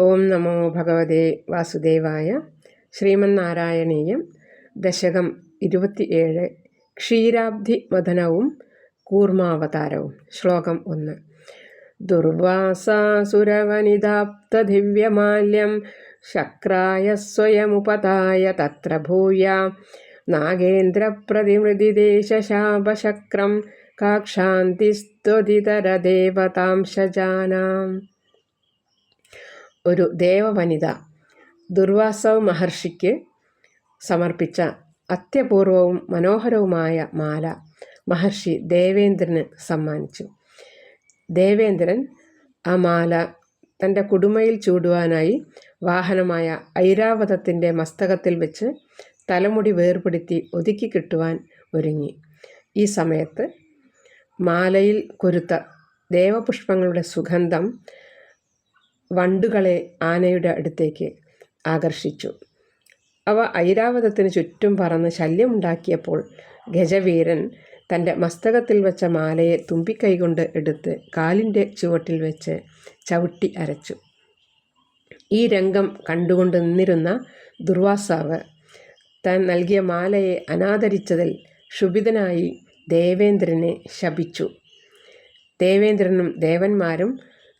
ഓം നമോ ഭഗവതേ വാസുദേവായ. ശ്രീമന്നാരായണീയം ദശകം 27 ക്ഷീരാബ്ധി മഥനവും കൂർമാവതാരവും. ശ്ലോകം 1. ദുർവാസാസുരവനിതാപ്തദിവ്യമാല്യം ശക്രായ സ്വയമുപതായ തത്ര ഭൂയ നാഗേന്ദ്രപ്രതിമൃതിദേശശാപശക്രം കാക്ഷാന്തിസ്ത്വദിതരദേവതാംശജാനാം. ഒരു ദേവവനിത ദുർവാസവ് മഹർഷിക്ക് സമർപ്പിച്ച അത്യപൂർവവും മനോഹരവുമായ മാല മഹർഷി ദേവേന്ദ്രന് സമ്മാനിച്ചു. ദേവേന്ദ്രൻ ആ മാല തൻ്റെ കുടുമയിൽ ചൂടുവാനായി വാഹനമായ ഐരാവതത്തിൻ്റെ മസ്തകത്തിൽ വെച്ച് തലമുടി വേർപെടുത്തി ഒതുക്കി കിട്ടുവാൻ ഒരുങ്ങി. ഈ സമയത്ത് മാലയിൽ കൊരുത്ത ദേവപുഷ്പങ്ങളുടെ സുഗന്ധം വണ്ടുകളെ ആനയുടെ അടുത്തേക്ക് ആകർഷിച്ചു. അവ ഐരാവതത്തിന് ചുറ്റും പറന്ന് ശല്യമുണ്ടാക്കിയപ്പോൾ ഗജവീരൻ തൻ്റെ മസ്തകത്തിൽ വെച്ച മാലയെ തുമ്പിക്കൈകൊണ്ട് എടുത്ത് കാലിൻ്റെ ചുവട്ടിൽ വെച്ച് ചവിട്ടി അരച്ചു. ഈ രംഗം കണ്ടുകൊണ്ട് നിന്നിരുന്ന ദുർവാസാവ് താൻ നൽകിയ മാലയെ അനാദരിച്ചതിൽ ക്ഷുഭിതനായി ദേവേന്ദ്രനെ ശപിച്ചു. ദേവേന്ദ്രനും ദേവന്മാരും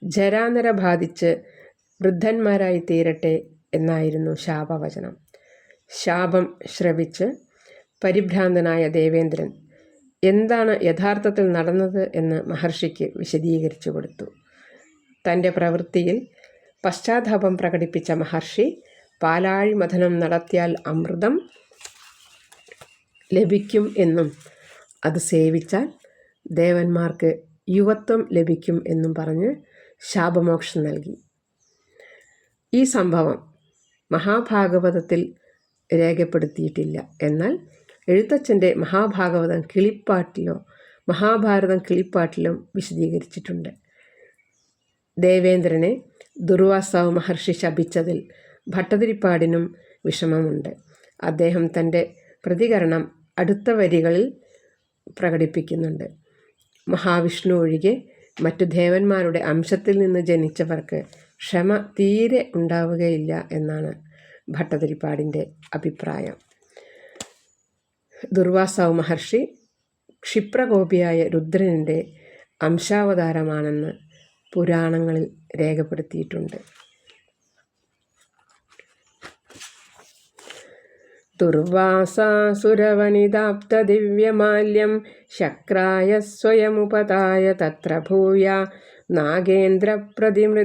ജരാനര ബാധിച്ച് വൃദ്ധന്മാരായി തീരട്ടെ എന്നായിരുന്നു ശാപവചനം. ശാപം ശ്രവിച്ച് പരിഭ്രാന്തനായ ദേവേന്ദ്രൻ എന്താണ് യഥാർത്ഥത്തിൽ നടന്നത് എന്ന് മഹർഷിക്ക് വിശദീകരിച്ചു കൊടുത്തു. തൻ്റെ പ്രവൃത്തിയിൽ പശ്ചാത്താപം പ്രകടിപ്പിച്ച മഹർഷി പാലാഴി മഥനം നടത്തിയാൽ അമൃതം ലഭിക്കും എന്നും അത് സേവിച്ചാൽ ദേവന്മാർക്ക് യുവത്വം ലഭിക്കും എന്നും പറഞ്ഞ് ശാപമോക്ഷം നൽകി. ഈ സംഭവം മഹാഭാഗവതത്തിൽ രേഖപ്പെടുത്തിയിട്ടില്ല. എന്നാൽ എഴുത്തച്ഛൻ്റെ മഹാഭാഗവതം മഹാഭാരതം കിളിപ്പാട്ടിലും വിശദീകരിച്ചിട്ടുണ്ട്. ദേവേന്ദ്രനെ ദുർവാസാവ് മഹർഷി ശപിച്ചതിൽ ഭട്ടതിരിപ്പാടിനും വിഷമമുണ്ട്. അദ്ദേഹം തൻ്റെ പ്രതികരണം അടുത്ത വരികളിൽ പ്രകടിപ്പിക്കുന്നുണ്ട്. മഹാവിഷ്ണു ഒഴികെ മറ്റു ദേവന്മാരുടെ അംശത്തിൽ നിന്ന് ജനിച്ചവർക്ക് ക്ഷമ തീരെ ഉണ്ടാവുകയില്ല എന്നാണ് ഭട്ടതിരിപ്പാടിൻ്റെ അഭിപ്രായം. ദുർവാസാവ് മഹർഷി ക്ഷിപ്രകോപിയായ രുദ്രൻ്റെ അംശാവതാരമാണെന്ന് പുരാണങ്ങളിൽ രേഖപ്പെടുത്തിയിട്ടുണ്ട്. ദുർവാസാസുരവനിതാപ്തദിവ്യമാല്യം ശക്രായ സ്വയമുപതായ തത്ര ഭൂയ നാഗേന്ദ്രപ്രതിമൃ